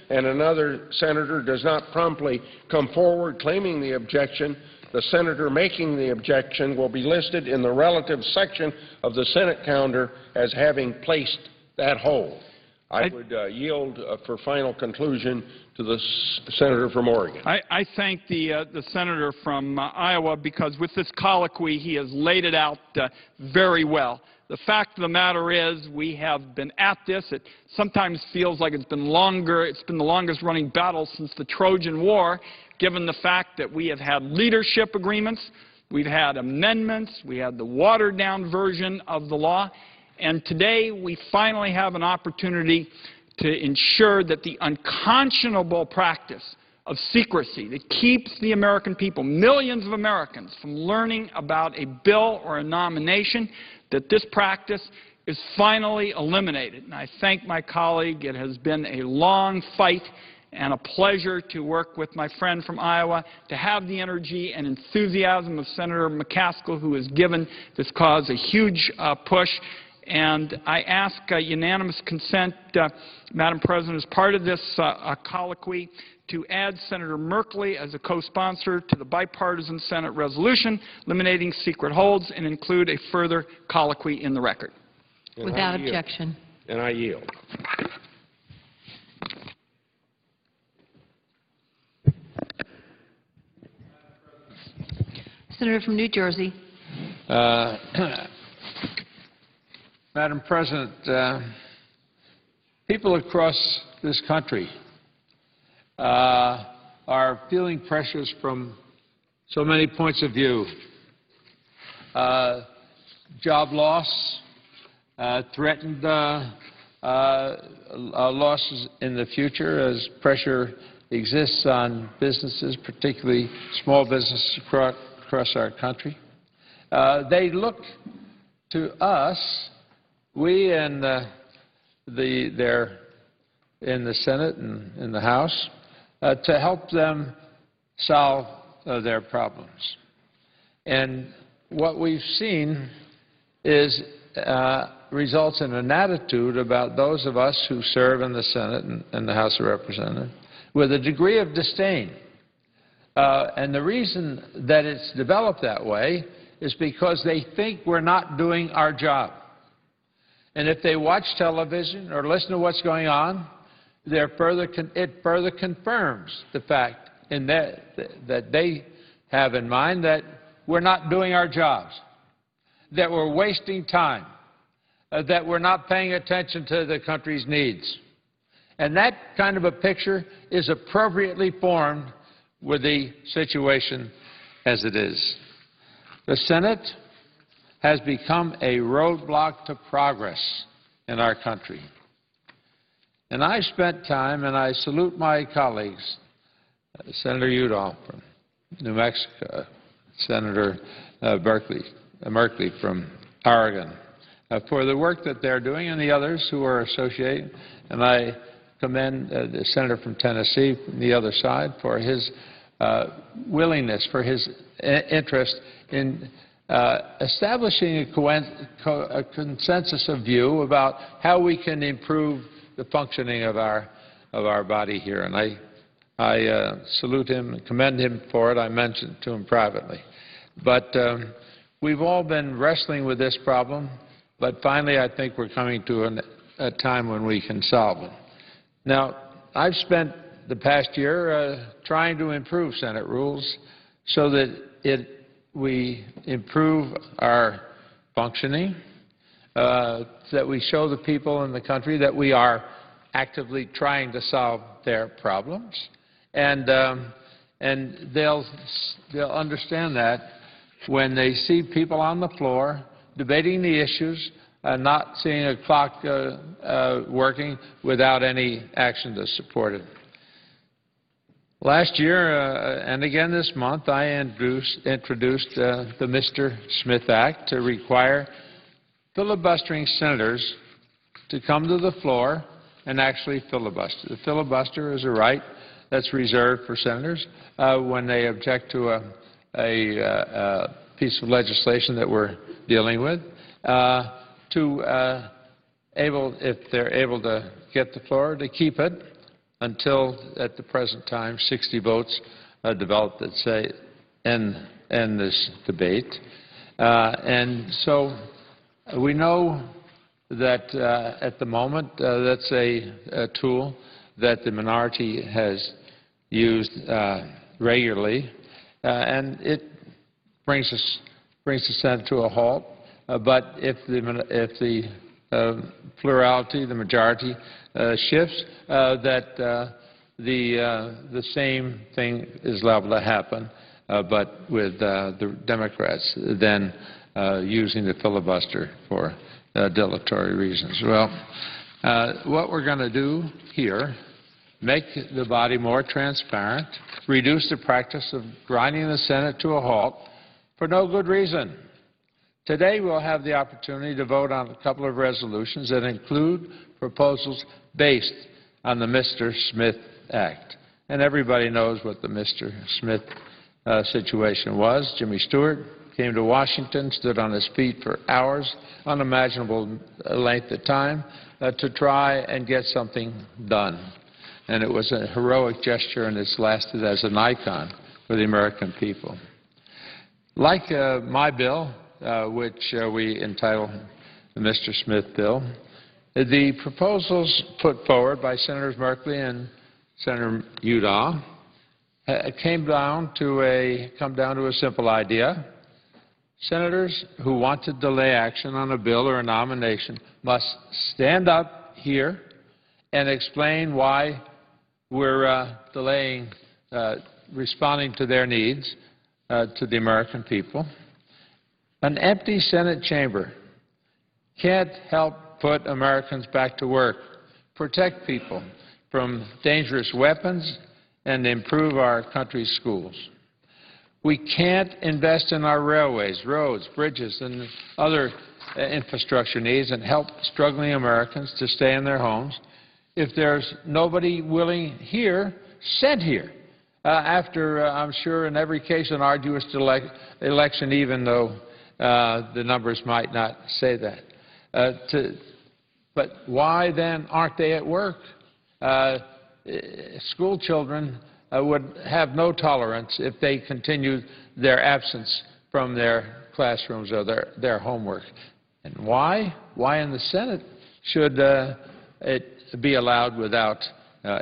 and another senator does not promptly come forward claiming the objection, the senator making the objection will be listed in the relative section of the Senate calendar as having placed that hold. I would yield for final conclusion to the senator from Oregon. I thank the senator from Iowa, because with this colloquy he has laid it out very well. The fact of the matter is we have been at this. It sometimes feels like it's been longer. It's been the longest running battle since the Trojan War, given the fact that we have had leadership agreements, we've had amendments, we had the watered-down version of the law, and today we finally have an opportunity to ensure that the unconscionable practice of secrecy that keeps the American people, millions of Americans, from learning about a bill or a nomination, that this practice is finally eliminated. And I thank my colleague. It has been a long fight and a pleasure to work with my friend from Iowa, to have the energy and enthusiasm of Senator McCaskill, who has given this cause a huge push. And I ask unanimous consent, Madam President, as part of this colloquy, to add Senator Merkley as a co-sponsor to the bipartisan Senate resolution eliminating secret holds, and include a further colloquy in the record. Without objection. And I yield. Senator from New Jersey. Madam President, people across this country are feeling pressures from so many points of view. Job loss, threatened losses in the future as pressure exists on businesses, particularly small businesses across our country. They look to us, we and they're in the Senate and in the House, to help them solve their problems. And what we've seen is results in an attitude about those of us who serve in the Senate and the House of Representatives with a degree of disdain. And the reason that it's developed that way is because they think we're not doing our job. And if they watch television or listen to what's going on, it further confirms the fact that they have in mind that we're not doing our jobs, that we're wasting time, that we're not paying attention to the country's needs. And that kind of a picture is appropriately formed with the situation as it is. The Senate has become a roadblock to progress in our country. And I spent time, and I salute my colleagues, Senator Udall from New Mexico, Senator Merkley from Oregon, for the work that they're doing, and the others who are associated. And I commend the senator from Tennessee from the other side for his willingness, for his interest in establishing a consensus of view about how we can improve the functioning of our body here. And I salute him and commend him for it. I mentioned it to him privately. But we've all been wrestling with this problem, but finally I think we're coming to a time when we can solve it. Now, I've spent the past year trying to improve Senate rules so that we improve our functioning, that we show the people in the country that we are actively trying to solve their problems, and they'll understand that when they see people on the floor debating the issues, not seeing a clock working without any action to support it. Last year, and again this month, I introduced the Mr. Smith Act to require filibustering senators to come to the floor and actually filibuster. The filibuster is a right that's reserved for senators when they object to a piece of legislation that we're dealing with, if they're able to get the floor, to keep it, until, at the present time, 60 votes developed that say end this debate. And so we know that at the moment that's a tool that the minority has used regularly, and it brings the Senate to a halt. But if the plurality, the majority, shifts, that the same thing is liable to happen, but with the Democrats then using the filibuster for dilatory reasons. Well, what we're going to do here, make the body more transparent, reduce the practice of grinding the Senate to a halt for no good reason. Today we'll have the opportunity to vote on a couple of resolutions that include proposals based on the Mr. Smith Act. And everybody knows what the Mr. Smith situation was. Jimmy Stewart came to Washington, stood on his feet for hours, unimaginable length of time, to try and get something done. And it was a heroic gesture, and it's lasted as an icon for the American people. Like my bill, which we entitle the Mr. Smith Bill, the proposals put forward by Senators Merkley and Senator Udall come down to a simple idea. Senators who want to delay action on a bill or a nomination must stand up here and explain why we're delaying responding to their needs, to the American people. An empty Senate chamber can't help put Americans back to work, protect people from dangerous weapons, and improve our country's schools. We can't invest in our railways, roads, bridges, and other infrastructure needs and help struggling Americans to stay in their homes if there's nobody willing here, sent here, after, I'm sure, in every case, an arduous election, even though the numbers might not say that. But why, then, aren't they at work? School children would have no tolerance if they continued their absence from their classrooms or their homework. And why? Why in the Senate should it be allowed without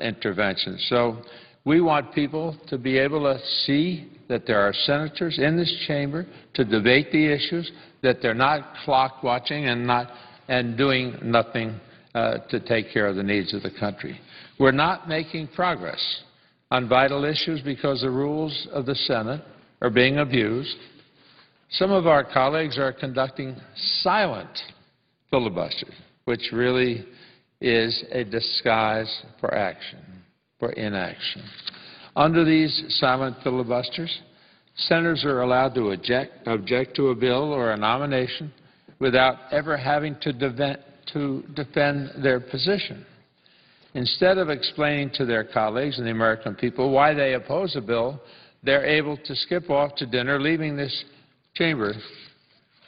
intervention? So we want people to be able to see that there are senators in this chamber to debate the issues, that they're not clock watching and doing nothing to take care of the needs of the country. We're not making progress on vital issues because the rules of the Senate are being abused. Some of our colleagues are conducting silent filibusters, which really is a disguise for action, for inaction. Under these silent filibusters, senators are allowed to object to a bill or a nomination without ever having to defend their position. Instead of explaining to their colleagues and the American people why they oppose a bill, they're able to skip off to dinner, leaving this chamber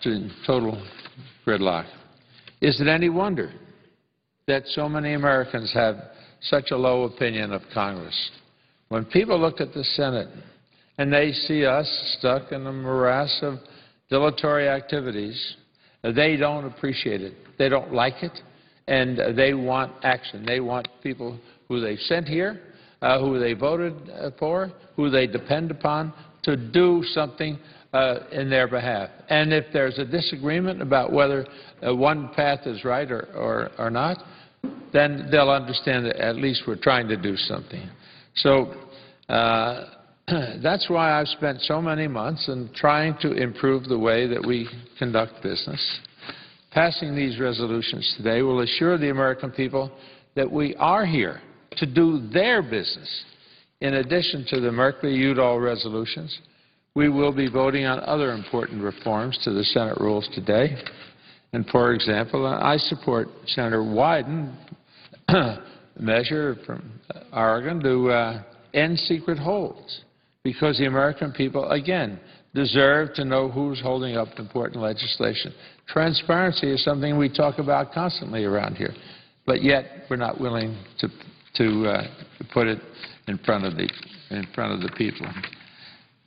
to total gridlock. Is it any wonder that so many Americans have such a low opinion of Congress? When people look at the Senate and they see us stuck in a morass of dilatory activities, they don't appreciate it. They don't like it, and they want action. They want people who they sent here, who they voted for, who they depend upon to do something in their behalf. And if there's a disagreement about whether one path is right or not, then they'll understand that at least we're trying to do something. So that's why I've spent so many months in trying to improve the way that we conduct business. Passing these resolutions today will assure the American people that we are here to do their business. In addition to the Merkley-Udall resolutions, we will be voting on other important reforms to the Senate rules today. And, for example, I support Senator Wyden's measure from Oregon to end secret holds, because the American people, again, deserve to know who's holding up important legislation. Transparency is something we talk about constantly around here, but yet we're not willing to put it in front of the people.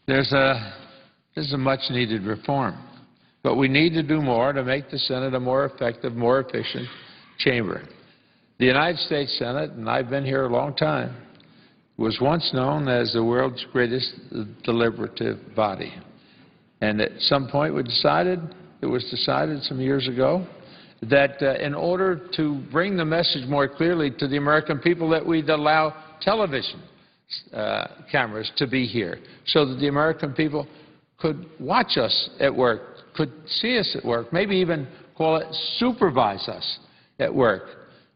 This is a much-needed reform, but we need to do more to make the Senate a more effective, more efficient chamber. The United States Senate, and I've been here a long time, was once known as the world's greatest deliberative body. And at some point it was decided some years ago that in order to bring the message more clearly to the American people that we'd allow television cameras to be here so that the American people could watch us at work, could see us at work, maybe even call it supervise us at work.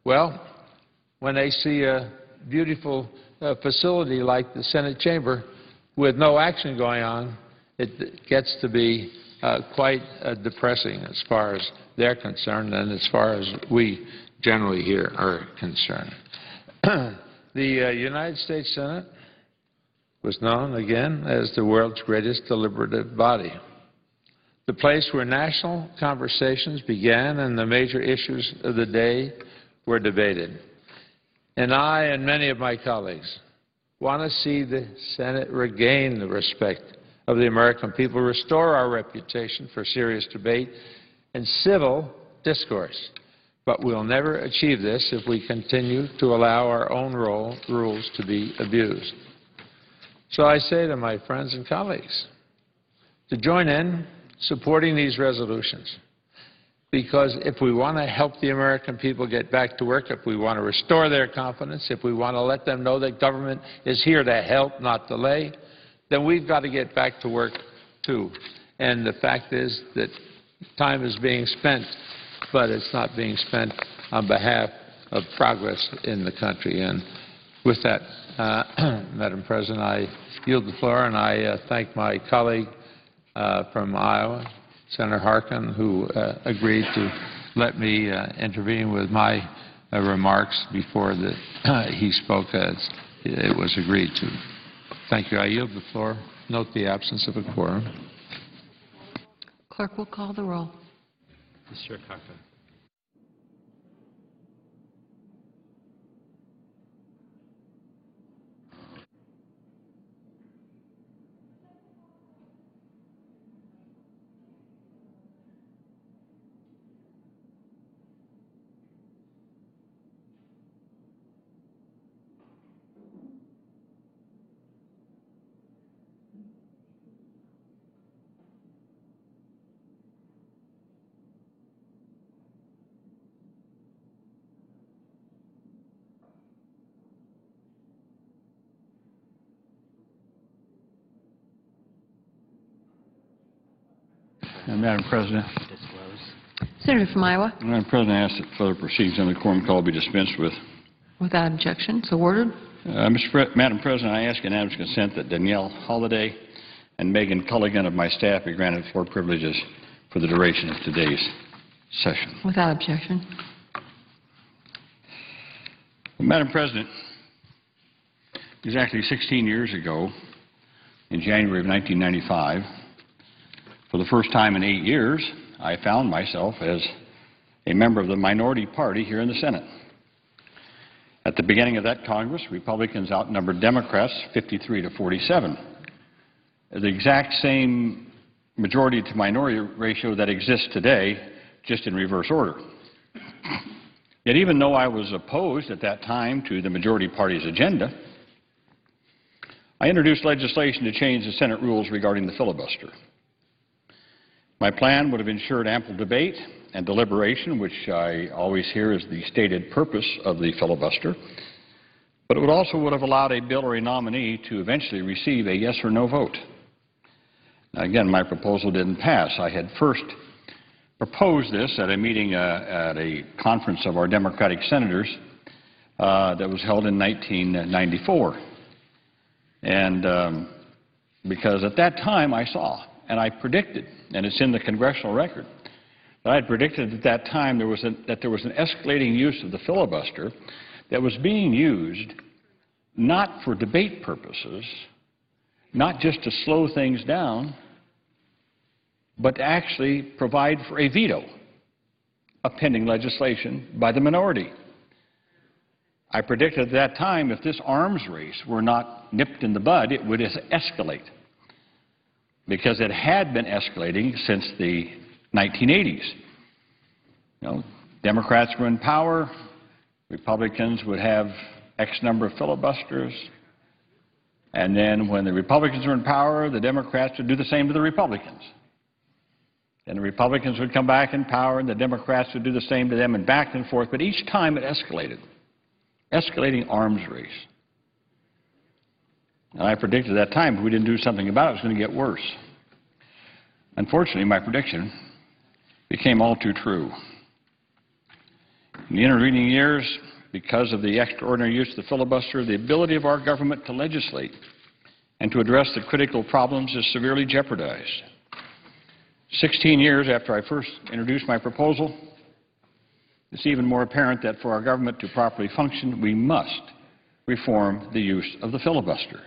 Well, when they see a beautiful facility like the Senate chamber with no action going on, it gets to be quite depressing as far as they're concerned and as far as we generally here are concerned. The United States Senate was known, again, as the world's greatest deliberative body, the place where national conversations began and the major issues of the day were debated. And I and many of my colleagues want to see the Senate regain the respect of the American people, restore our reputation for serious debate and civil discourse. But we'll never achieve this if we continue to allow our own rules to be abused. So I say to my friends and colleagues to join in supporting these resolutions, because if we want to help the American people get back to work, if we want to restore their confidence, if we want to let them know that government is here to help, not delay, then we've got to get back to work too. And the fact is that time is being spent, but it's not being spent on behalf of progress in the country. And with that, Madam President, I yield the floor, and I thank my colleague from Iowa, Senator Harkin, who agreed to let me intervene with my remarks before he spoke as it was agreed to. Thank you. I yield the floor. Note the absence of a quorum. Clerk will call the roll. Mr. Cochran. Madam President. Senator from Iowa. Madam President, I ask that further proceedings on the quorum call be dispensed with. Without objection. So ordered. Madam President, I ask unanimous consent that Danielle Holliday and Megan Culligan of my staff be granted floor privileges for the duration of today's session. Without objection. Madam President, exactly 16 years ago, in January of 1995, for the first time in 8 years, I found myself as a member of the minority party here in the Senate. At the beginning of that Congress, Republicans outnumbered Democrats 53-47. The exact same majority to minority ratio that exists today, just in reverse order. Yet even though I was opposed at that time to the majority party's agenda, I introduced legislation to change the Senate rules regarding the filibuster. My plan would have ensured ample debate and deliberation, which I always hear is the stated purpose of the filibuster, but it would have allowed a bill or a nominee to eventually receive a yes or no vote. Now, again, my proposal didn't pass. I had first proposed this at a meeting at a conference of our Democratic senators that was held in 1994. And because at that time I saw, and I predicted, and it's in the congressional record, that I had predicted at that time that there was an escalating use of the filibuster that was being used not for debate purposes, not just to slow things down, but to actually provide for a veto of pending legislation by the minority. I predicted at that time if this arms race were not nipped in the bud, it would escalate, because it had been escalating since the 1980s. You know, Democrats were in power, Republicans would have X number of filibusters, and then when the Republicans were in power, the Democrats would do the same to the Republicans. And the Republicans would come back in power, and the Democrats would do the same to them, and back and forth. But each time it escalated. Escalating arms race. And I predicted at that time if we didn't do something about it, it was going to get worse. Unfortunately, my prediction became all too true. In the intervening years, because of the extraordinary use of the filibuster, the ability of our government to legislate and to address the critical problems is severely jeopardized. 16 years after I first introduced my proposal, it's even more apparent that for our government to properly function, we must reform the use of the filibuster.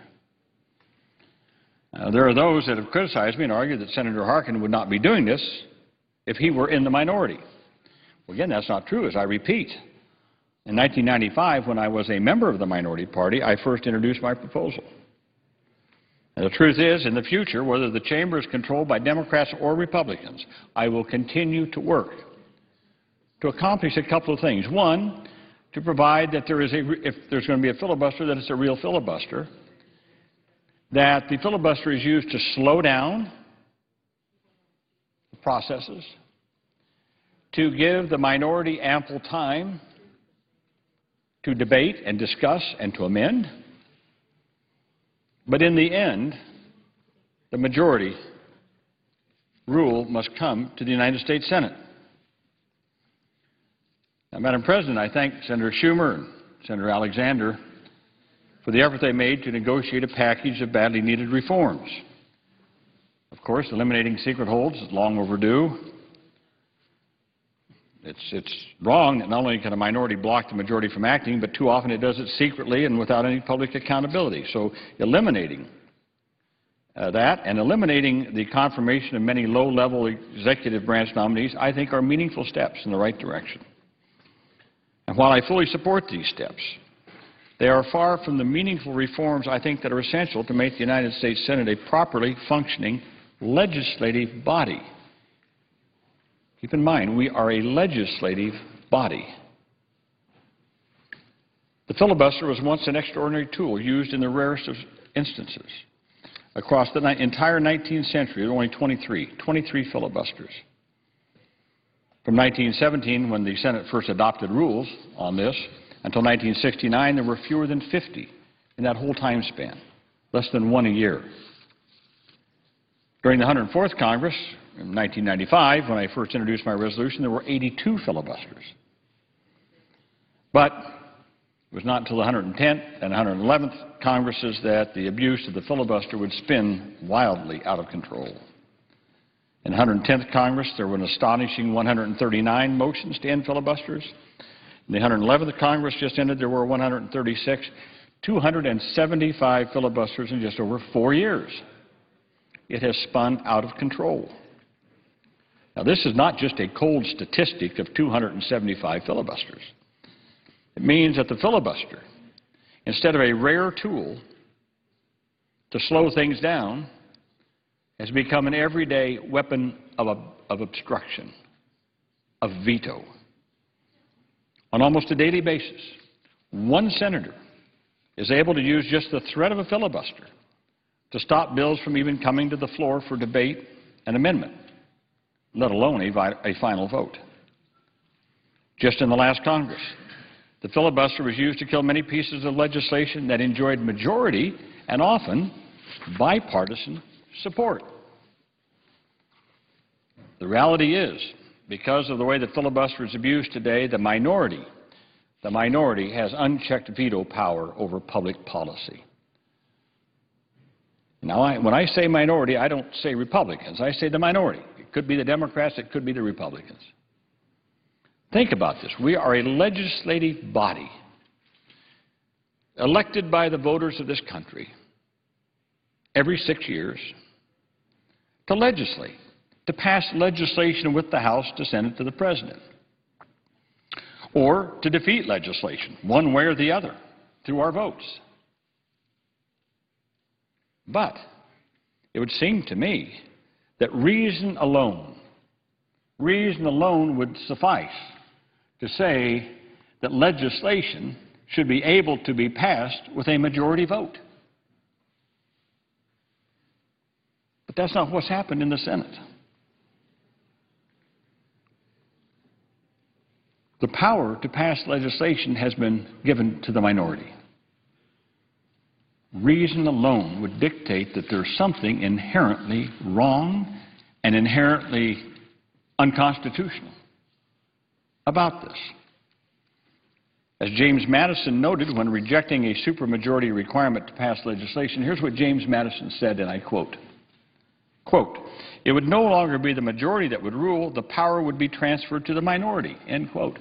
There are those that have criticized me and argued that Senator Harkin would not be doing this if he were in the minority. Well, again, that's not true, as I repeat. In 1995, when I was a member of the minority party, I first introduced my proposal. And the truth is, in the future, whether the chamber is controlled by Democrats or Republicans, I will continue to work to accomplish a couple of things. One, to provide that if there's going to be a filibuster, that it's a real filibuster, that the filibuster is used to slow down the processes, to give the minority ample time to debate and discuss and to amend. But in the end, the majority rule must come to the United States Senate. Now, Madam President, I thank Senator Schumer and Senator Alexander for the effort they made to negotiate a package of badly needed reforms. Of course, eliminating secret holds is long overdue. It's wrong that not only can a minority block the majority from acting, but too often it does it secretly and without any public accountability. So eliminating that and eliminating the confirmation of many low-level executive branch nominees, I think, are meaningful steps in the right direction. And while I fully support these steps, they are far from the meaningful reforms, I think, that are essential to make the United States Senate a properly functioning legislative body. Keep in mind, we are a legislative body. The filibuster was once an extraordinary tool used in the rarest of instances. Across the entire 19th century, there were only 23 filibusters. From 1917, when the Senate first adopted rules on this, until 1969, there were fewer than 50 in that whole time span, less than one a year. During the 104th Congress, in 1995, when I first introduced my resolution, there were 82 filibusters. But it was not until the 110th and 111th Congresses that the abuse of the filibuster would spin wildly out of control. In the 110th Congress, there were an astonishing 139 motions to end filibusters. In the 111th Congress just ended, there were 136, 275 filibusters in just over 4 years. It has spun out of control. Now, this is not just a cold statistic of 275 filibusters. It means that the filibuster, instead of a rare tool to slow things down, has become an everyday weapon of obstruction, of veto. On almost a daily basis, one senator is able to use just the threat of a filibuster to stop bills from even coming to the floor for debate and amendment, let alone a final vote. Just in the last Congress, the filibuster was used to kill many pieces of legislation that enjoyed majority and often bipartisan support. The reality is, because of the way the filibuster is abused today, the minority has unchecked veto power over public policy. Now, when I say minority, I don't say Republicans. I say the minority. It could be the Democrats. It could be the Republicans. Think about this. We are a legislative body elected by the voters of this country every 6 years to legislate, to pass legislation with the House to send it to the President. or to defeat legislation, one way or the other, through our votes. But it would seem to me that reason alone would suffice to say that legislation should be able to be passed with a majority vote. But that's not what's happened in the Senate. The power to pass legislation has been given to the minority. Reason alone would dictate that there's something inherently wrong and inherently unconstitutional about this. As James Madison noted when rejecting a supermajority requirement to pass legislation, here's what James Madison said, and I quote, "It would no longer be the majority that would rule, the power would be transferred to the minority," end quote.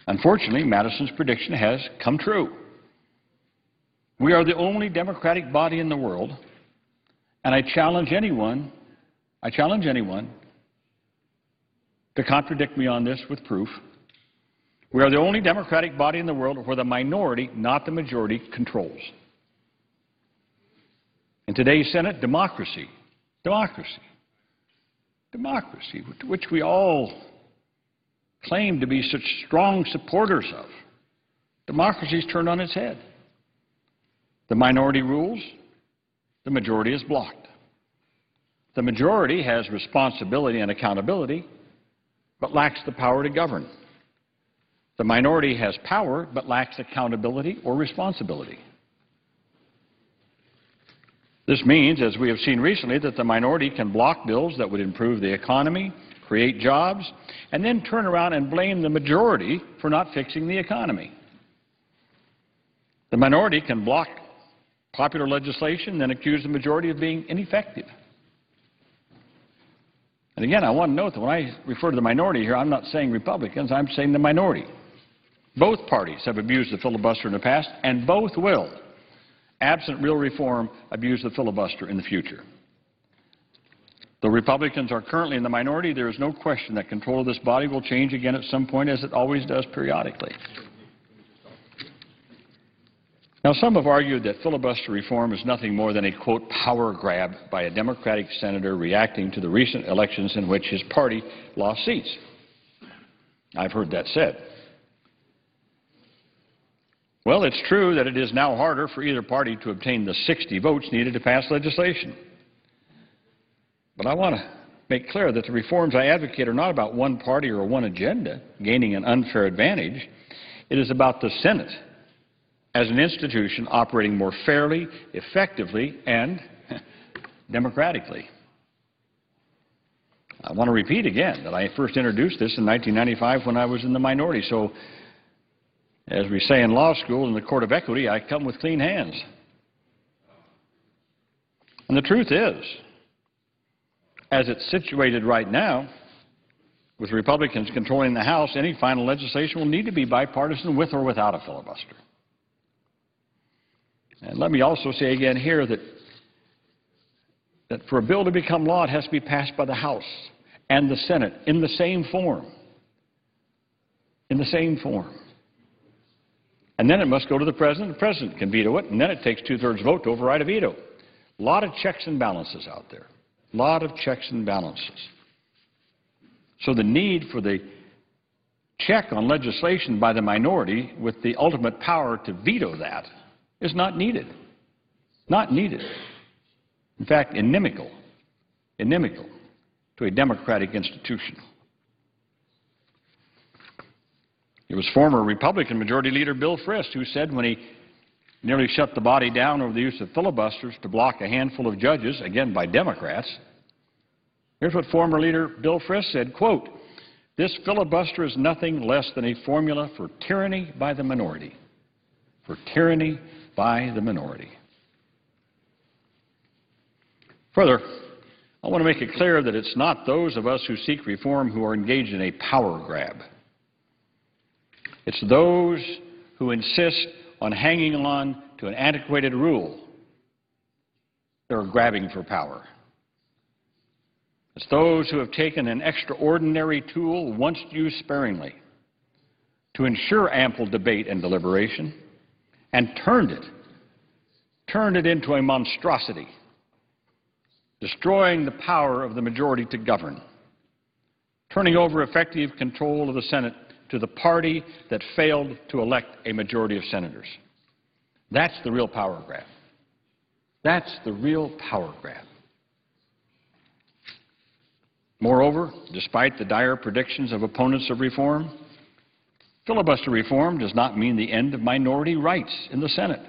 Unfortunately, Madison's prediction has come true. We are the only democratic body in the world, and I challenge anyone to contradict me on this with proof. We are the only democratic body in the world where the minority, not the majority, controls. In today's Senate, democracy, which we all claim to be such strong supporters of, democracy is turned on its head. The minority rules, the majority is blocked. The majority has responsibility and accountability, but lacks the power to govern. The minority has power, but lacks accountability or responsibility. This means, as we have seen recently, that the minority can block bills that would improve the economy, create jobs, and then turn around and blame the majority for not fixing the economy. The minority can block popular legislation, then accuse the majority of being ineffective. And again, I want to note that when I refer to the minority here, I'm not saying Republicans, I'm saying the minority. Both parties have abused the filibuster in the past, and both will, absent real reform, abuse the filibuster in the future. Though Republicans are currently in the minority, there is no question that control of this body will change again at some point, as it always does periodically. Now, some have argued that filibuster reform is nothing more than a, quote, power grab by a Democratic senator reacting to the recent elections in which his party lost seats. I've heard that said. Well, it's true that it is now harder for either party to obtain the 60 votes needed to pass legislation. But I want to make clear that the reforms I advocate are not about one party or one agenda gaining an unfair advantage. It is about the Senate as an institution operating more fairly, effectively, and democratically. I want to repeat again that I first introduced this in 1995 when I was in the minority. So, as we say in law school, in the court of equity, I come with clean hands. And the truth is, as it's situated right now, with Republicans controlling the House, any final legislation will need to be bipartisan with or without a filibuster. And let me also say again here that for a bill to become law, it has to be passed by the House and the Senate in the same form. In the same form. And then it must go to the President. The President can veto it, and then it takes two-thirds vote to override a veto. A lot of checks and balances out there. A lot of checks and balances. So the need for the check on legislation by the minority with the ultimate power to veto that is not needed. Not needed. In fact, inimical to a democratic institution. It was former Republican Majority Leader Bill Frist who said when he nearly shut the body down over the use of filibusters to block a handful of judges, again by Democrats, here's what former Leader Bill Frist said, quote, "This filibuster is nothing less than a formula for tyranny by the minority." For tyranny by the minority. Further, I want to make it clear that it's not those of us who seek reform who are engaged in a power grab. It's those who insist on hanging on to an antiquated rule that are grabbing for power. It's those who have taken an extraordinary tool once used sparingly to ensure ample debate and deliberation, and turned it into a monstrosity, destroying the power of the majority to govern, turning over effective control of the Senate to the party that failed to elect a majority of senators. That's the real power grab. That's the real power grab. Moreover, despite the dire predictions of opponents of reform, filibuster reform does not mean the end of minority rights in the Senate.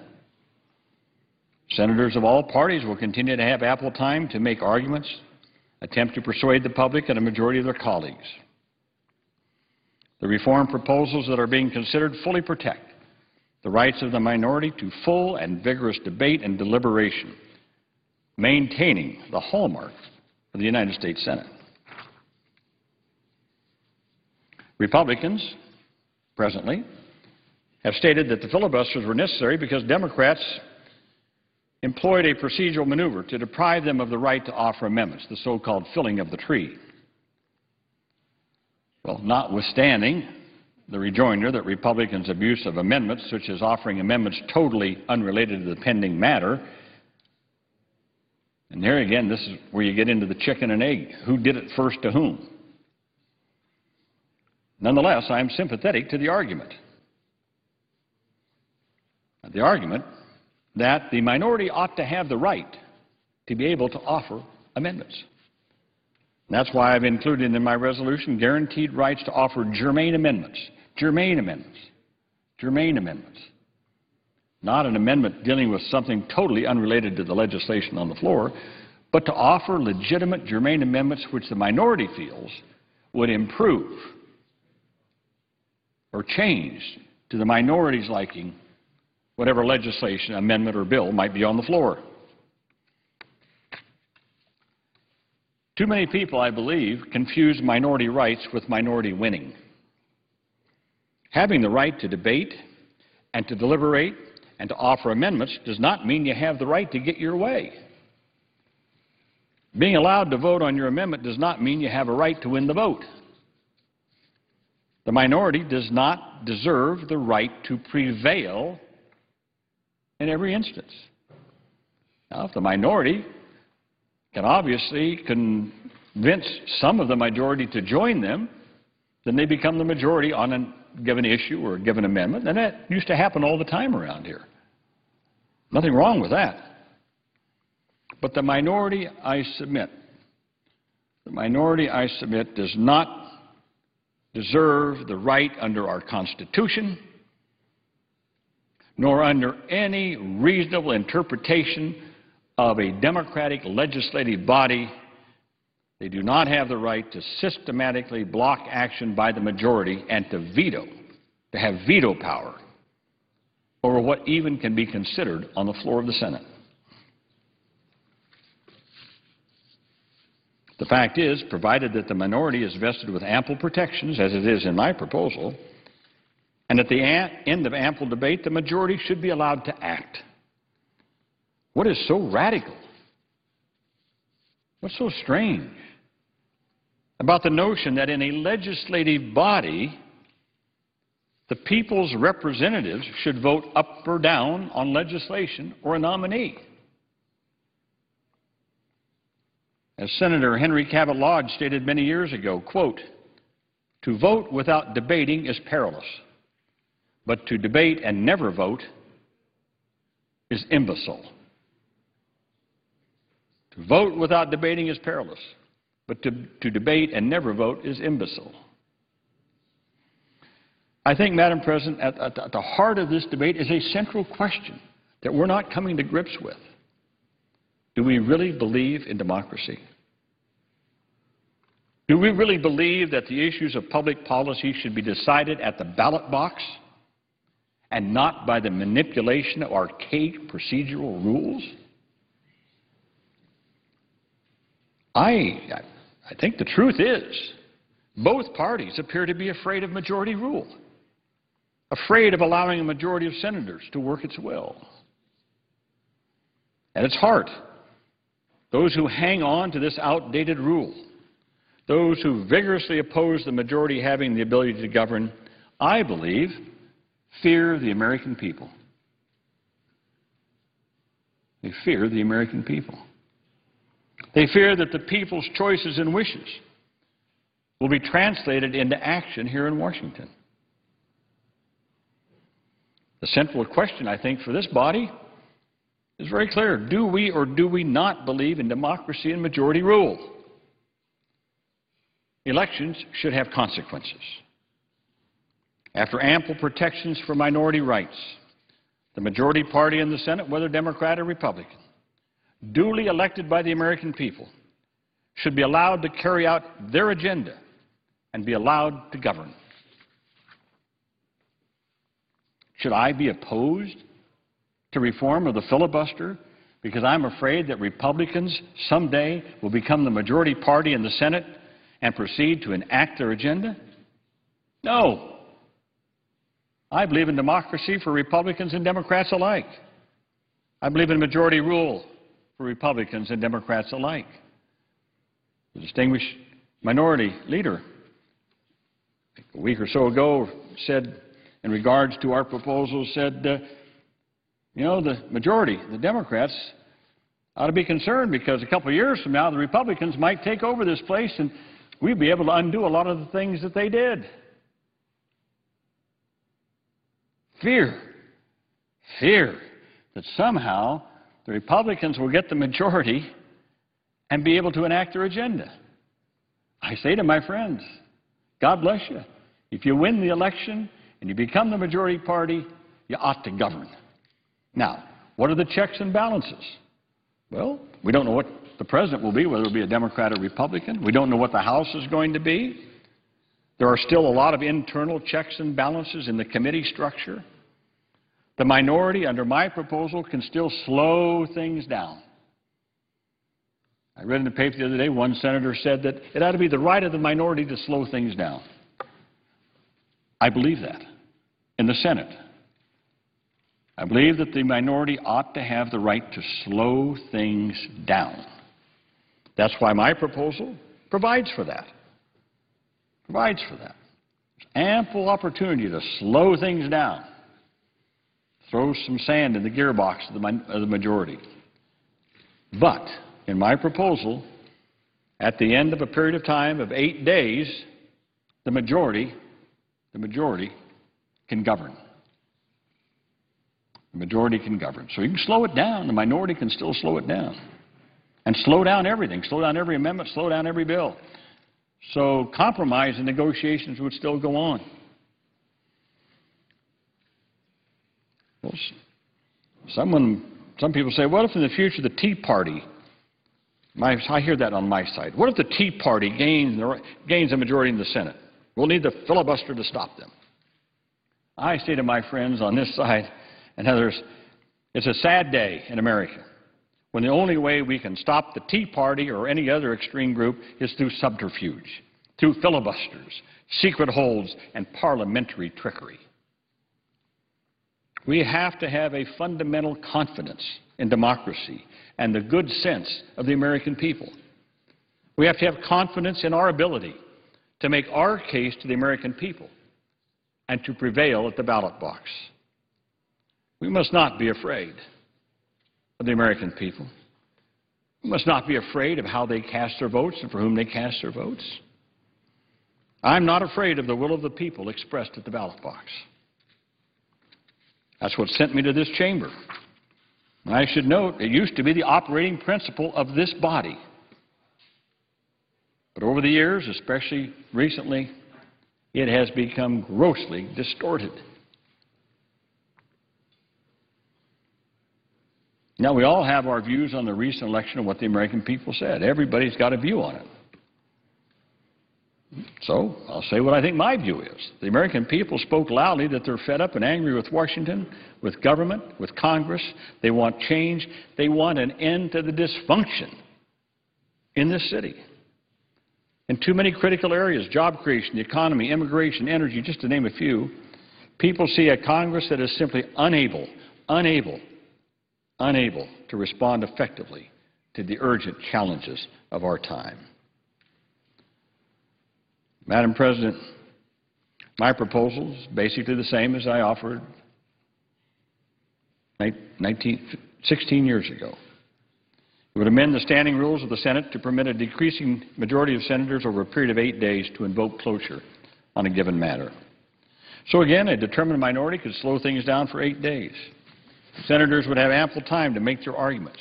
Senators of all parties will continue to have ample time to make arguments, attempt to persuade the public and a majority of their colleagues. The reform proposals that are being considered fully protect the rights of the minority to full and vigorous debate and deliberation, maintaining the hallmark of the United States Senate. Republicans, presently, have stated that the filibusters were necessary because Democrats employed a procedural maneuver to deprive them of the right to offer amendments, the so-called filling of the tree. Well, notwithstanding the rejoinder that Republicans' abuse of amendments, such as offering amendments totally unrelated to the pending matter, and here again, this is where you get into the chicken and egg. Who did it first to whom? Nonetheless, I am sympathetic to the argument. The argument that the minority ought to have the right to be able to offer amendments. And that's why I've included in my resolution guaranteed rights to offer germane amendments. Germane amendments. Germane amendments. Not an amendment dealing with something totally unrelated to the legislation on the floor, but to offer legitimate germane amendments which the minority feels would improve or change to the minority's liking whatever legislation, amendment, or bill might be on the floor. Too many people, I believe, confuse minority rights with minority winning. Having the right to debate and to deliberate and to offer amendments does not mean you have the right to get your way. Being allowed to vote on your amendment does not mean you have a right to win the vote. The minority does not deserve the right to prevail in every instance. Now, if the minority can obviously convince some of the majority to join them, then they become the majority on a given issue or a given amendment, and that used to happen all the time around here. Nothing wrong with that. But the minority, I submit, does not deserve the right under our Constitution nor under any reasonable interpretation of a democratic legislative body. They do not have the right to systematically block action by the majority and to veto, to have veto power over what even can be considered on the floor of the Senate. The fact is, provided that the minority is vested with ample protections, as it is in my proposal, and at the end of ample debate, the majority should be allowed to act. What is so radical? What's so strange about the notion that in a legislative body, the people's representatives should vote up or down on legislation or a nominee? As Senator Henry Cabot Lodge stated many years ago, quote, "To vote without debating is perilous, but to debate and never vote is imbecile." To vote without debating is perilous, but to debate and never vote is imbecile. I think, Madam President, at the heart of this debate is a central question that we're not coming to grips with. Do we really believe in democracy? Do we really believe that the issues of public policy should be decided at the ballot box and not by the manipulation of archaic procedural rules? I think the truth is both parties appear to be afraid of majority rule, afraid of allowing a majority of senators to work its will. At its heart, those who hang on to this outdated rule, those who vigorously oppose the majority having the ability to govern, I believe, fear the American people. They fear the American people. They fear that the people's choices and wishes will be translated into action here in Washington. The central question, I think, for this body is very clear. Do we or do we not believe in democracy and majority rule? Elections should have consequences. After ample protections for minority rights, the majority party in the Senate, whether Democrat or Republican, duly elected by the American people, should be allowed to carry out their agenda and be allowed to govern. Should I be opposed to reform of the filibuster because I'm afraid that Republicans someday will become the majority party in the Senate and proceed to enact their agenda? No. I believe in democracy for Republicans and Democrats alike. I believe in majority rule for Republicans and Democrats alike. The distinguished minority leader a week or so ago said, in regards to our proposals, said, you know, the majority, the Democrats, ought to be concerned because a couple of years from now the Republicans might take over this place and we'd be able to undo a lot of the things that they did. Fear that somehow the Republicans will get the majority and be able to enact their agenda. I say to my friends, God bless you. If you win the election and you become the majority party, you ought to govern. Now, what are the checks and balances? Well, we don't know what the president will be, whether it will be a Democrat or Republican. We don't know what the House is going to be. There are still a lot of internal checks and balances in the committee structure. The minority, under my proposal, can still slow things down. I read in the paper the other day, one senator said that it ought to be the right of the minority to slow things down. I believe that in the Senate. I believe that the minority ought to have the right to slow things down. That's why my proposal provides for that. Provides for that. There's ample opportunity to slow things down. Throw some sand in the gearbox of the majority. But in my proposal, at the end of a period of time of 8 days, the majority can govern. The majority can govern. So you can slow it down. The minority can still slow it down. And slow down everything. Slow down every amendment. Slow down every bill. So compromise and negotiations would still go on. Well, some people say, what if in the future the Tea Party, I hear that on my side, what if the Tea Party gains a majority in the Senate? We'll need the filibuster to stop them. I say to my friends on this side and others, it's a sad day in America when the only way we can stop the Tea Party or any other extreme group is through subterfuge, through filibusters, secret holds, and parliamentary trickery. We have to have a fundamental confidence in democracy and the good sense of the American people. We have to have confidence in our ability to make our case to the American people and to prevail at the ballot box. We must not be afraid of the American people. We must not be afraid of how they cast their votes and for whom they cast their votes. I'm not afraid of the will of the people expressed at the ballot box. That's what sent me to this chamber. And I should note, it used to be the operating principle of this body. But over the years, especially recently, it has become grossly distorted. Now, we all have our views on the recent election and what the American people said. Everybody's got a view on it. So I'll say what I think my view is. The American people spoke loudly that they're fed up and angry with Washington, with government, with Congress. They want change. They want an end to the dysfunction in this city. In too many critical areas, job creation, the economy, immigration, energy, just to name a few, people see a Congress that is simply unable to respond effectively to the urgent challenges of our time. Madam President, My proposal is basically the same as I offered 16 years ago. It would amend the standing rules of the Senate to permit a decreasing majority of senators over a period of 8 days to invoke cloture on a given matter. So again, a determined minority could slow things down for 8 days. Senators would have ample time to make their arguments,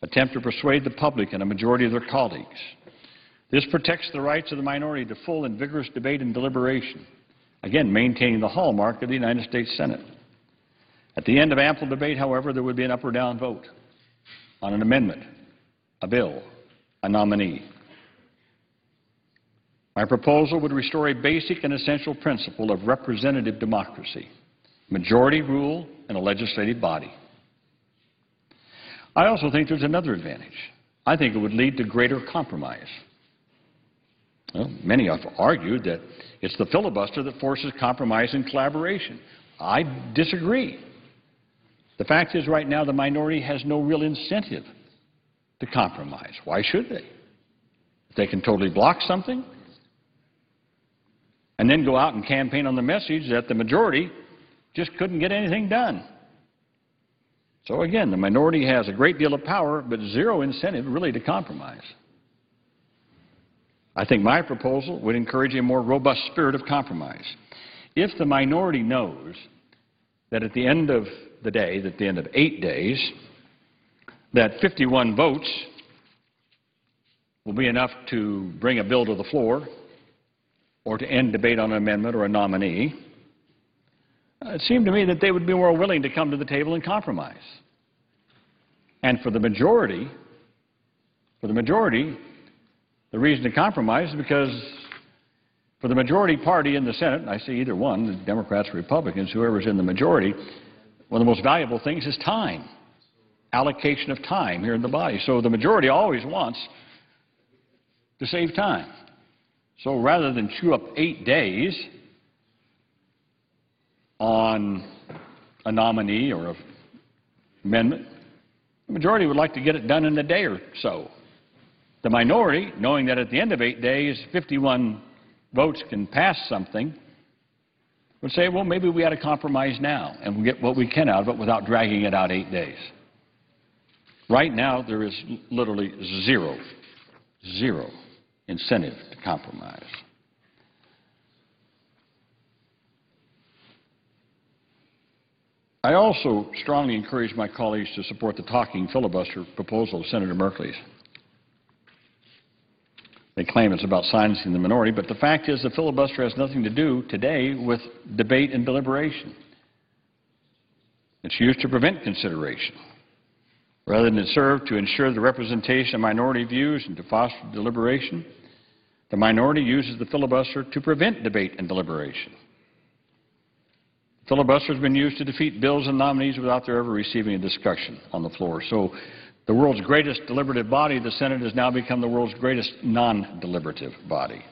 attempt to persuade the public and a majority of their colleagues. This protects the rights of the minority to full and vigorous debate and deliberation, again, maintaining the hallmark of the United States Senate. At the end of ample debate, however, there would be an up or down vote on an amendment, a bill, a nominee. My proposal would restore a basic and essential principle of representative democracy, majority rule in a legislative body. I also think there's another advantage. I think it would lead to greater compromise. Well, many have argued that it's the filibuster that forces compromise and collaboration. I disagree. The fact is, right now, the minority has no real incentive to compromise. Why should they? If they can totally block something and then go out and campaign on the message that the majority just couldn't get anything done. So again, the minority has a great deal of power, but zero incentive really to compromise. I think my proposal would encourage a more robust spirit of compromise. If the minority knows that at the end of the day, at the end of 8 days, that 51 votes will be enough to bring a bill to the floor or to end debate on an amendment or a nominee, it seemed to me that they would be more willing to come to the table and compromise. And for the majority, the reason to compromise is because for the majority party in the Senate, and I see either one, the Democrats or Republicans, whoever's in the majority, one of the most valuable things is time, allocation of time here in the body. So the majority always wants to save time. So rather than chew up 8 days on a nominee or an amendment, the majority would like to get it done in a day or so. The minority, knowing that at the end of 8 days, 51 votes can pass something, would say, well, maybe we ought to compromise now and we'll get what we can out of it without dragging it out 8 days. Right now, there is literally zero incentive to compromise. I also strongly encourage my colleagues to support the talking filibuster proposal of Senator Merkley's. They claim it's about silencing the minority, but the fact is the filibuster has nothing to do today with debate and deliberation. It's used to prevent consideration, rather than serve to ensure the representation of minority views and to foster deliberation. The minority uses the filibuster to prevent debate and deliberation. Filibuster has been used to defeat bills and nominees without their ever receiving a discussion on the floor. So the world's greatest deliberative body, the Senate, has now become the world's greatest non-deliberative body.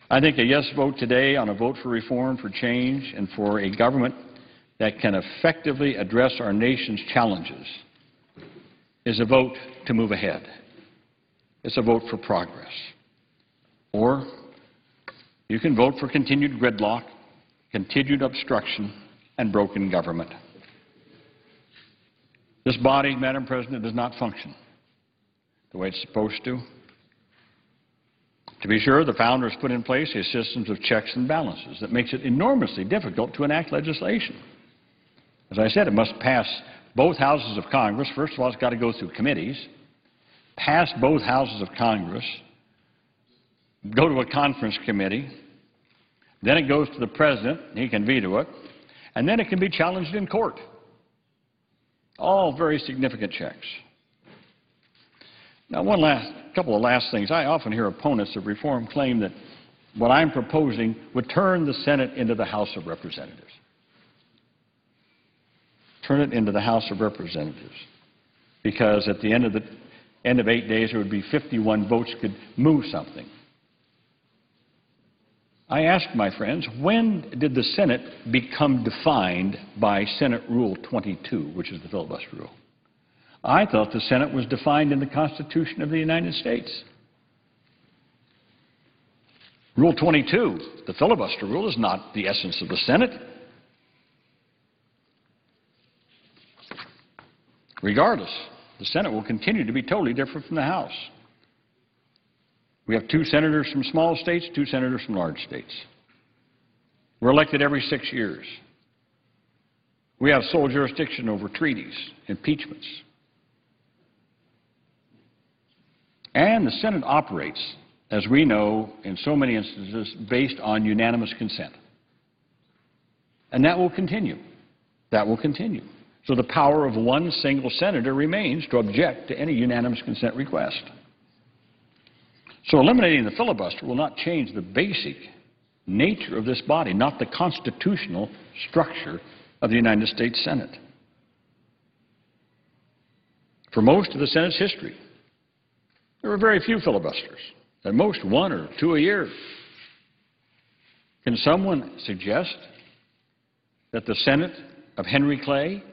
I think a yes vote today on a vote for reform, for change, and for a government that can effectively address our nation's challenges is a vote to move ahead. It's a vote for progress. Or you can vote for continued gridlock, continued obstruction, and broken government. This body, Madam President, does not function the way it's supposed to. To be sure, the founders put in place a system of checks and balances that makes it enormously difficult to enact legislation. As I said, it must pass both houses of Congress. First of all, it's got to go through committees, pass both houses of Congress, go to a conference committee, then it goes to the President, he can veto it, and then it can be challenged in court. All very significant checks. Now, couple of last things. I often hear opponents of reform claim that what I'm proposing would turn the Senate into the House of Representatives. Turn it into the House of Representatives. Because at the end of 8 days, there would be 51 votes could move something. I ask my friends, when did the Senate become defined by Senate Rule 22, which is the filibuster rule? I thought the Senate was defined in the Constitution of the United States. Rule 22, the filibuster rule, is not the essence of the Senate. Regardless, the Senate will continue to be totally different from the House. We have 2 senators from small states, 2 senators from large states. We're elected every 6 years. We have sole jurisdiction over treaties, impeachments. And the Senate operates, as we know, in so many instances, based on unanimous consent. And that will continue. That will continue. So the power of one single senator remains to object to any unanimous consent request. So eliminating the filibuster will not change the basic nature of this body, not the constitutional structure of the United States Senate. For most of the Senate's history, there were very few filibusters, at most 1 or 2 a year. Can someone suggest that the Senate of Henry Clay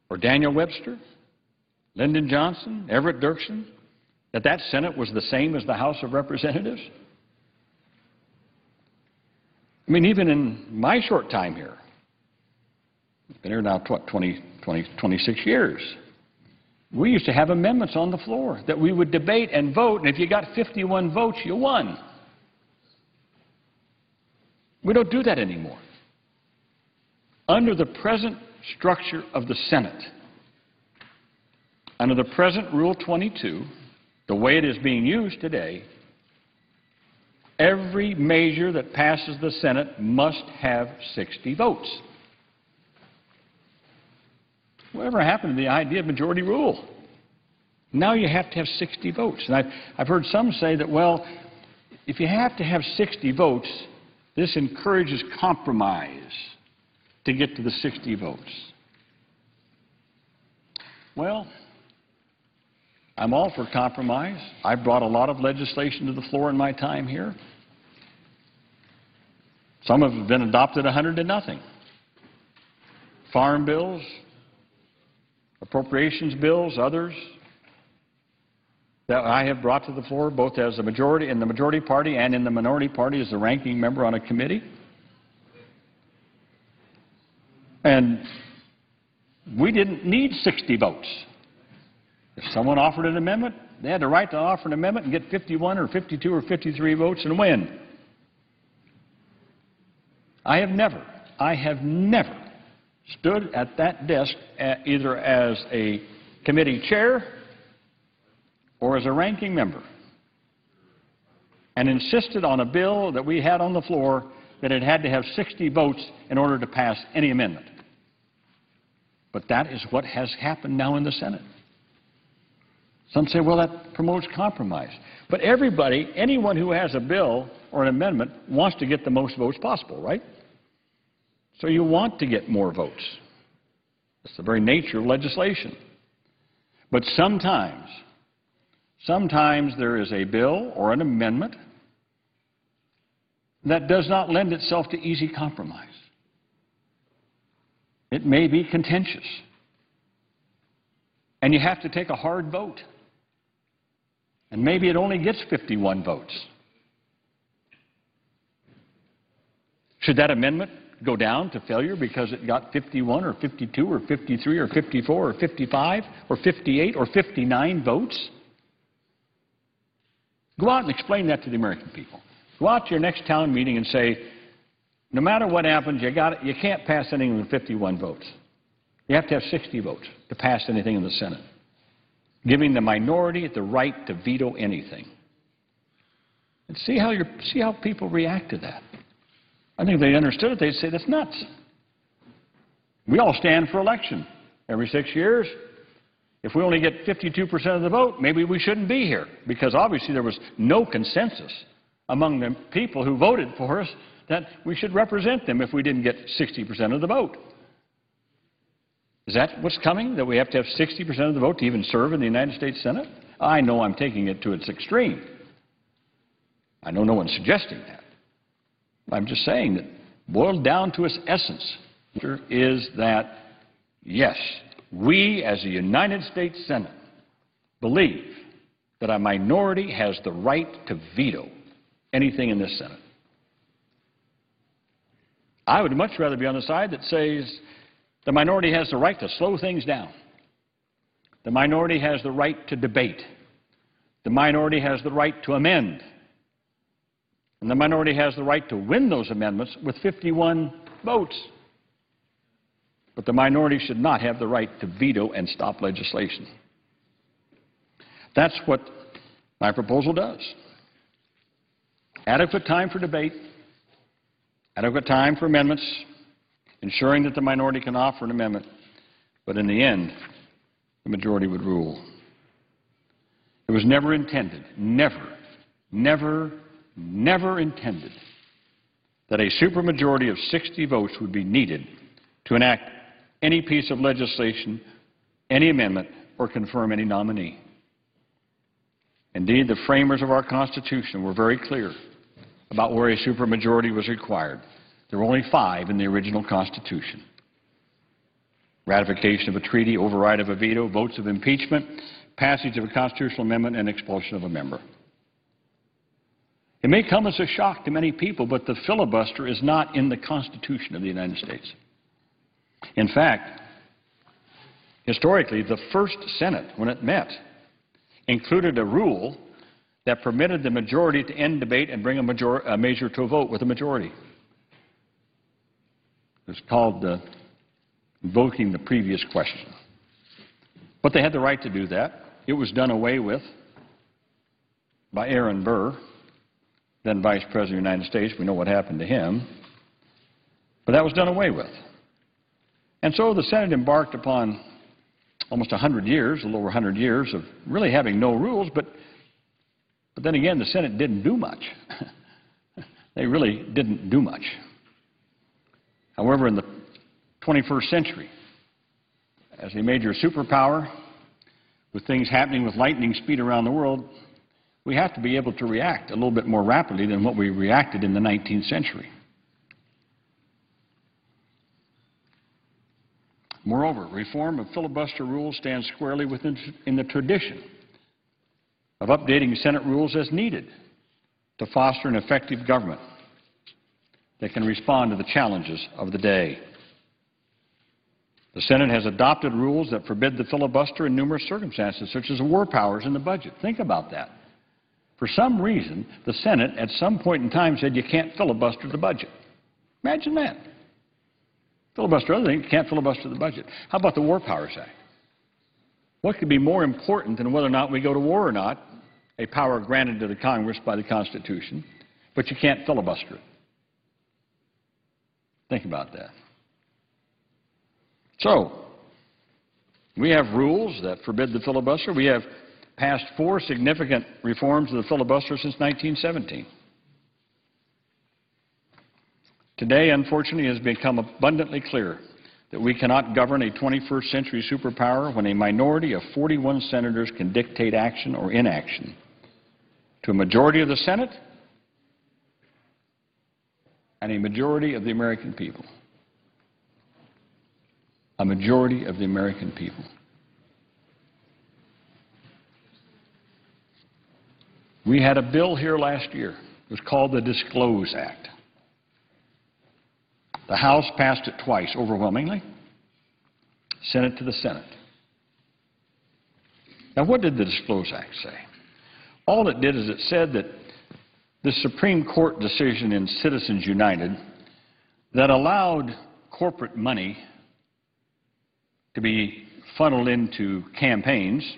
or Daniel Webster, Lyndon Johnson, Everett Dirksen, that Senate was the same as the House of Representatives? I mean, even in my short time here, I've been here now, 26 years, we used to have amendments on the floor that we would debate and vote, and if you got 51 votes, you won. We don't do that anymore. Under the present structure of the Senate, under the present Rule 22, the way it is being used today, every measure that passes the Senate must have 60 votes. Whatever happened to the idea of majority rule? Now you have to have 60 votes. And I've heard some say that, well, if you have to have 60 votes, this encourages compromise to get to the 60 votes. Well, I'm all for compromise. I brought a lot of legislation to the floor in my time here. Some have been adopted 100 to nothing. Farm bills, appropriations bills, others that I have brought to the floor both as a majority in the majority party and in the minority party as the ranking member on a committee. And we didn't need 60 votes. If someone offered an amendment, they had the right to offer an amendment and get 51 or 52 or 53 votes and win. I have never stood at that desk either as a committee chair or as a ranking member and insisted on a bill that we had on the floor that it had to have 60 votes in order to pass any amendment. But that is what has happened now in the Senate. Some say, well, that promotes compromise. But everybody, anyone who has a bill or an amendment wants to get the most votes possible, right? So you want to get more votes. That's the very nature of legislation. But sometimes there is a bill or an amendment that does not lend itself to easy compromise. It may be contentious. And you have to take a hard vote. And maybe it only gets 51 votes. Should that amendment go down to failure because it got 51 or 52 or 53 or 54 or 55 or 58 or 59 votes? Go out and explain that to the American people. Go out to your next town meeting and say, no matter what happens, you can't pass anything with 51 votes. You have to have 60 votes to pass anything in the Senate, giving the minority the right to veto anything. And see how people react to that. I think if they understood it, they'd say, that's nuts. We all stand for election every 6 years. If we only get 52% of the vote, maybe we shouldn't be here, because obviously there was no consensus among the people who voted for us that we should represent them if we didn't get 60% of the vote. Is that what's coming, that we have to have 60% of the vote to even serve in the United States Senate? I know I'm taking it to its extreme. I know no one's suggesting that. I'm just saying that boiled down to its essence is that, yes, we as a United States Senate believe that a minority has the right to veto anything in this Senate. I would much rather be on the side that says the minority has the right to slow things down. The minority has the right to debate. The minority has the right to amend. And the minority has the right to win those amendments with 51 votes. But the minority should not have the right to veto and stop legislation. That's what my proposal does. Adequate time for debate, adequate time for amendments, ensuring that the minority can offer an amendment, but in the end, the majority would rule. It was never intended, never intended that a supermajority of 60 votes would be needed to enact any piece of legislation, any amendment, or confirm any nominee. Indeed, the framers of our Constitution were very clear about where a supermajority was required. There were only 5 in the original Constitution: ratification of a treaty, override of a veto, votes of impeachment, passage of a constitutional amendment, and expulsion of a member. It may come as a shock to many people, but the filibuster is not in the Constitution of the United States. In fact, historically, the first Senate, when it met, included a rule that permitted the majority to end debate and bring a measure to a vote with a majority. It's called invoking the previous question. But they had the right to do that. It was done away with by Aaron Burr, then Vice President of the United States. We know what happened to him. But that was done away with. And so the Senate embarked upon almost 100 years, a little over 100 years, of really having no rules, but then again, the Senate didn't do much. They really didn't do much. However, in the 21st century, as a major superpower, with things happening with lightning speed around the world, we have to be able to react a little bit more rapidly than what we reacted in the 19th century. Moreover, reform of filibuster rules stands squarely in the tradition of updating Senate rules as needed to foster an effective government that can respond to the challenges of the day. The Senate has adopted rules that forbid the filibuster in numerous circumstances, such as the war powers in the budget. Think about that. For some reason, the Senate at some point in time said you can't filibuster the budget. Imagine that. Filibuster other things, you can't filibuster the budget. How about the War Powers Act? What could be more important than whether or not we go to war or not, a power granted to the Congress by the Constitution, but you can't filibuster it? Think about that. So, we have rules that forbid the filibuster. We have passed 4 significant reforms of the filibuster since 1917. Today, unfortunately, it has become abundantly clear that we cannot govern a 21st century superpower when a minority of 41 senators can dictate action or inaction to a majority of the Senate and a majority of the American people. A majority of the American people. We had a bill here last year. It was called the Disclose Act. The House passed it twice, overwhelmingly. Sent it to the Senate. Now, what did the Disclose Act say? All it did is it said that the Supreme Court decision in Citizens United that allowed corporate money to be funneled into campaigns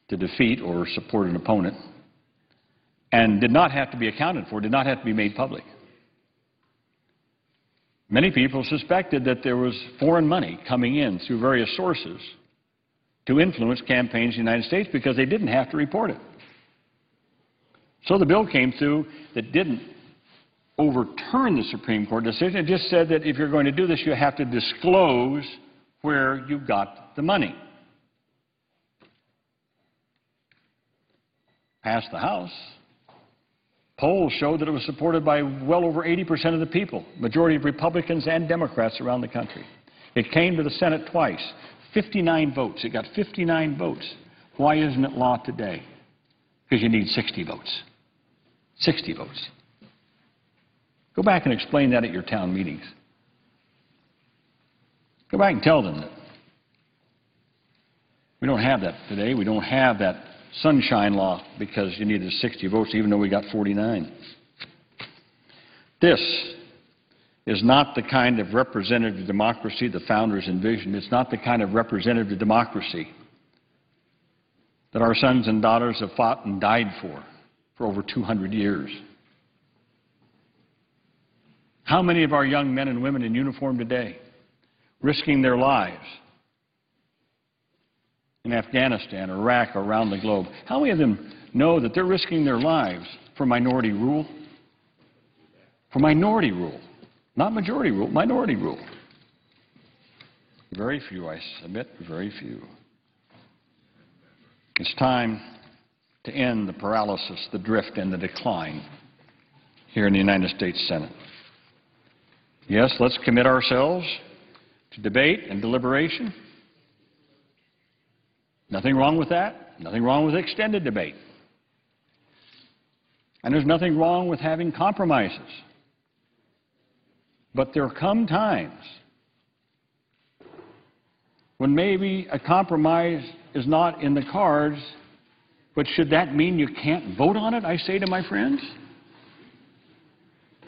to defeat or support an opponent and did not have to be accounted for, did not have to be made public. Many people suspected that there was foreign money coming in through various sources to influence campaigns in the United States because they didn't have to report it. So the bill came through that didn't overturn the Supreme Court decision. It just said that if you're going to do this, you have to disclose where you got the money. Passed the House. Polls showed that it was supported by well over 80% of the people, majority of Republicans and Democrats around the country. It came to the Senate twice, 59 votes. It got 59 votes. Why isn't it law today? Because you need 60 votes. 60 votes. Go back and explain that at your town meetings. Go back and tell them that we don't have that today. We don't have that sunshine law because you needed 60 votes, even though we got 49. This is not the kind of representative democracy the founders envisioned. It's not the kind of representative democracy that our sons and daughters have fought and died for over 200 years. How many of our young men and women in uniform today, risking their lives in Afghanistan, Iraq, or around the globe, how many of them know that they're risking their lives for minority rule? For minority rule. Not majority rule, minority rule. Very few, I submit, very few. It's time to end the paralysis, the drift, and the decline here in the United States Senate. Yes, let's commit ourselves to debate and deliberation. Nothing wrong with that. Nothing wrong with extended debate. And there's nothing wrong with having compromises. But there come times when maybe a compromise is not in the cards, but should that mean you can't vote on it, I say to my friends?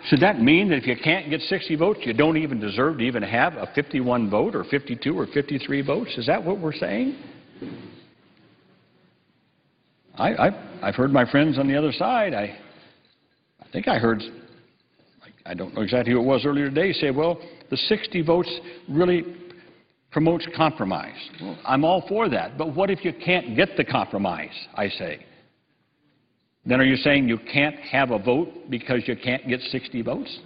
Should that mean that if you can't get 60 votes, you don't even deserve to even have a 51 vote or 52 or 53 votes? Is that what we're saying? I've heard my friends on the other side, I think I heard, I don't know exactly who it was earlier today, say, well, the 60 votes really promotes compromise. Well, I'm all for that, but what if you can't get the compromise, I say? Then are you saying you can't have a vote because you can't get 60 votes?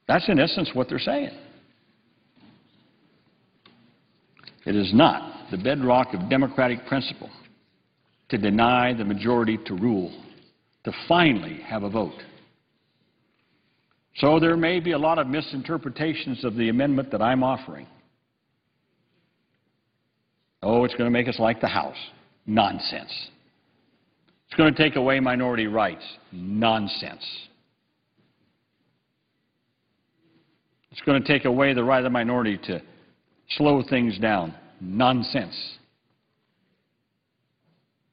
That's in essence what they're saying. It is not the bedrock of democratic principle to deny the majority to rule, to finally have a vote. So there may be a lot of misinterpretations of the amendment that I'm offering. Oh, it's going to make us like the House. Nonsense. It's going to take away minority rights. Nonsense. It's going to take away the right of the minority to slow things down. Nonsense.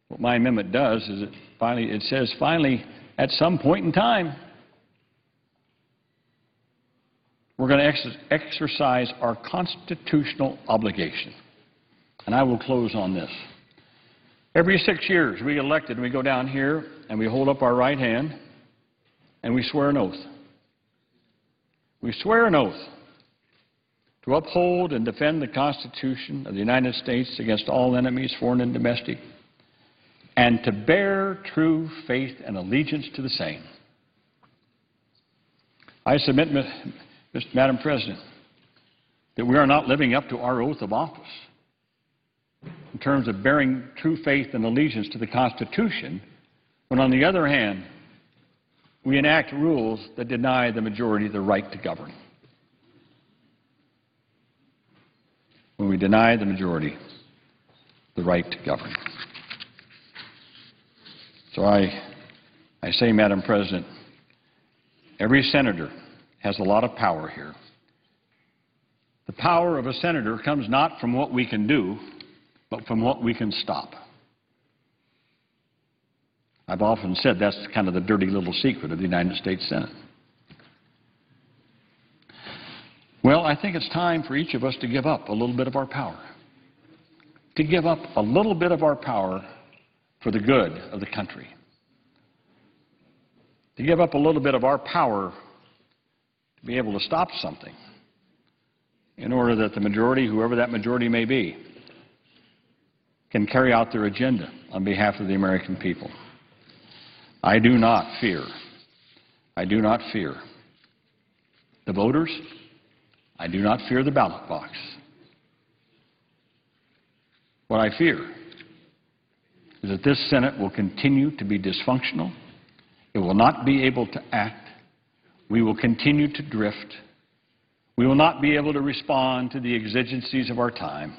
What my amendment does is it says finally, at some point in time, we're going to exercise our constitutional obligation. And I will close on this. Every 6 years, we get elected, and we go down here, and we hold up our right hand, and we swear an oath. We swear an oath to uphold and defend the Constitution of the United States against all enemies, foreign and domestic, and to bear true faith and allegiance to the same. I submit, Madam President, that we are not living up to our oath of office in terms of bearing true faith and allegiance to the Constitution, when on the other hand, we enact rules that deny the majority the right to govern. When we deny the majority the right to govern. So I say, Madam President, every senator has a lot of power here. The power of a senator comes not from what we can do, but from what we can stop. I've often said that's kind of the dirty little secret of the United States Senate. Well, I think it's time for each of us to give up a little bit of our power. To give up a little bit of our power for the good of the country. To give up a little bit of our power to be able to stop something in order that the majority, whoever that majority may be, can carry out their agenda on behalf of the American people. I do not fear the voters. I do not fear the ballot box. What I fear is that this Senate will continue to be dysfunctional. It will not be able to act. We will continue to drift. We will not be able to respond to the exigencies of our time.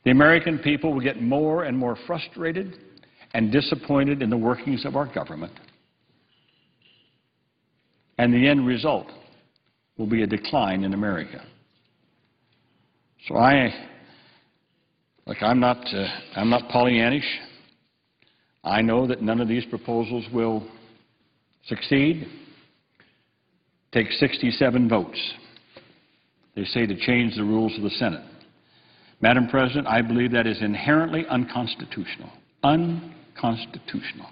The American people will get more and more frustrated and disappointed in the workings of our government. and the end result will be a decline in America. So I'm not Pollyannish. I know that none of these proposals will succeed. Take 67 votes, they say, to change the rules of the Senate. Madam President, I believe that is inherently unconstitutional. Unconstitutional.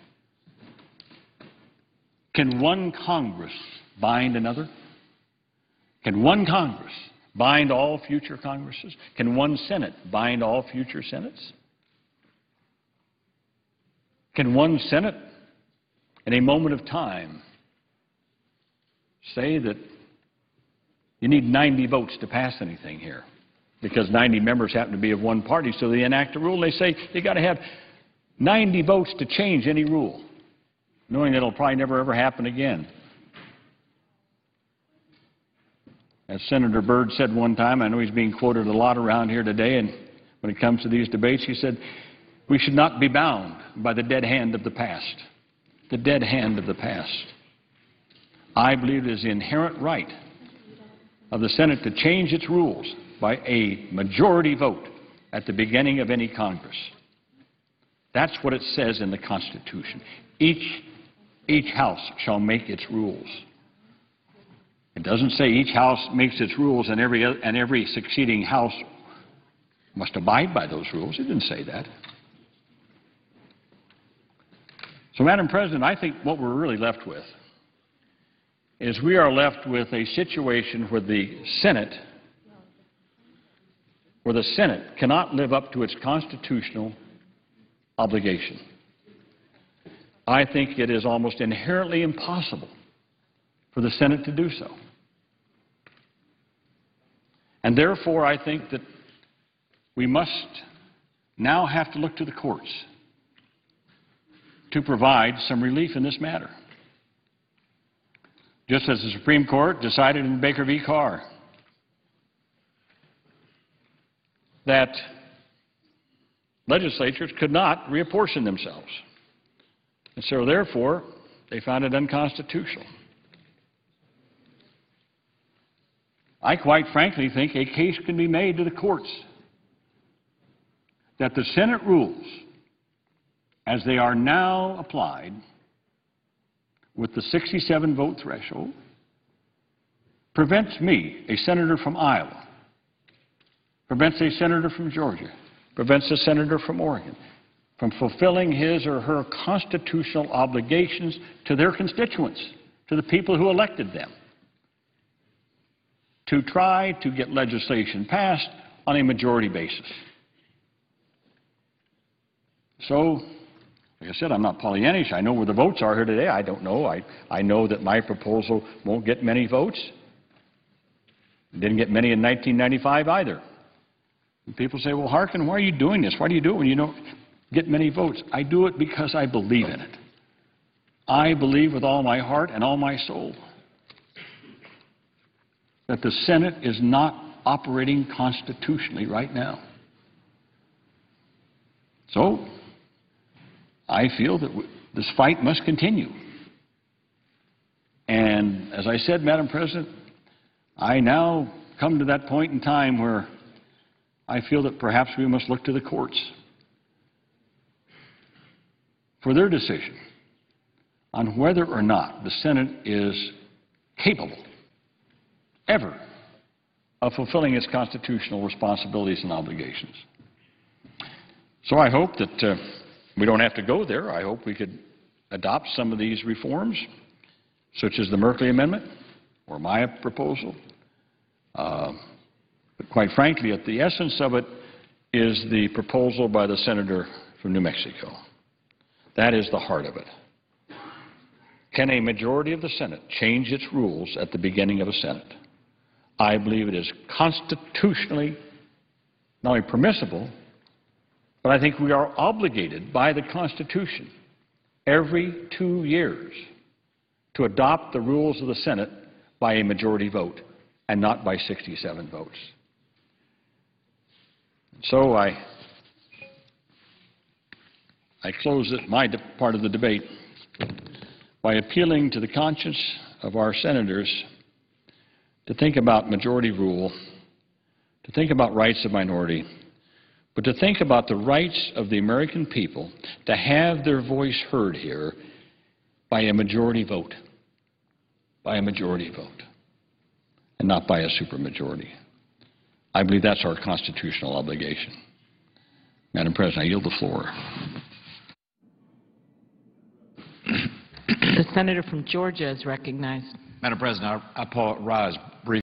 Can one Congress bind another? Can one Congress bind all future Congresses? Can one Senate bind all future Senates? Can one Senate, in a moment of time, say that you need 90 votes to pass anything here because 90 members happen to be of one party, so they enact a rule and they say you've got to have 90 votes to change any rule, knowing that it'll probably never ever happen again. As Senator Byrd said one time, I know he's being quoted a lot around here today, and when it comes to these debates, he said, we should not be bound by the dead hand of the past. The dead hand of the past. I believe it is the inherent right of the Senate to change its rules by a majority vote at the beginning of any Congress. That's what it says in the Constitution. Each house shall make its rules. It doesn't say each house makes its rules and every succeeding house must abide by those rules. It didn't say that. So, Madam President, I think what we're really left with is we are left with a situation where the Senate cannot live up to its constitutional obligation. I think it is almost inherently impossible for the Senate to do so. And therefore, I think that we must now have to look to the courts to provide some relief in this matter. Just as the Supreme Court decided in Baker v. Carr that legislatures could not reapportion themselves. And so, therefore, they found it unconstitutional. I quite frankly think a case can be made to the courts that the Senate rules, as they are now applied, with the 67-vote threshold, prevents me, a senator from Iowa, prevents a senator from Georgia, prevents a senator from Oregon, from fulfilling his or her constitutional obligations to their constituents, to the people who elected them, to try to get legislation passed on a majority basis. So, like I said, I'm not Pollyannish. I know where the votes are here today. I don't know. I know that my proposal won't get many votes. It didn't get many in 1995 either. And people say, well, Harkin, why are you doing this? Why do you do it when you don't get many votes? I do it because I believe in it. I believe with all my heart and all my soul that the Senate is not operating constitutionally right now. So, I feel that this fight must continue. And as I said, Madam President, I now come to that point in time where I feel that perhaps we must look to the courts for their decision on whether or not the Senate is capable ever of fulfilling its constitutional responsibilities and obligations. So I hope that we don't have to go there. I hope we could adopt some of these reforms, such as the Merkley Amendment or my proposal. But quite frankly, at the essence of it is the proposal by the senator from New Mexico. That is the heart of it. Can a majority of the Senate change its rules at the beginning of a Senate? I believe it is constitutionally not only permissible, but I think we are obligated by the Constitution every 2 years to adopt the rules of the Senate by a majority vote and not by 67 votes. So I close my part of the debate by appealing to the conscience of our senators to think about majority rule, to think about rights of minority, but to think about the rights of the American people to have their voice heard here by a majority vote, and not by a supermajority. I believe that's our constitutional obligation. Madam President, I yield the floor. The senator from Georgia is recognized. Madam President, I rise briefly.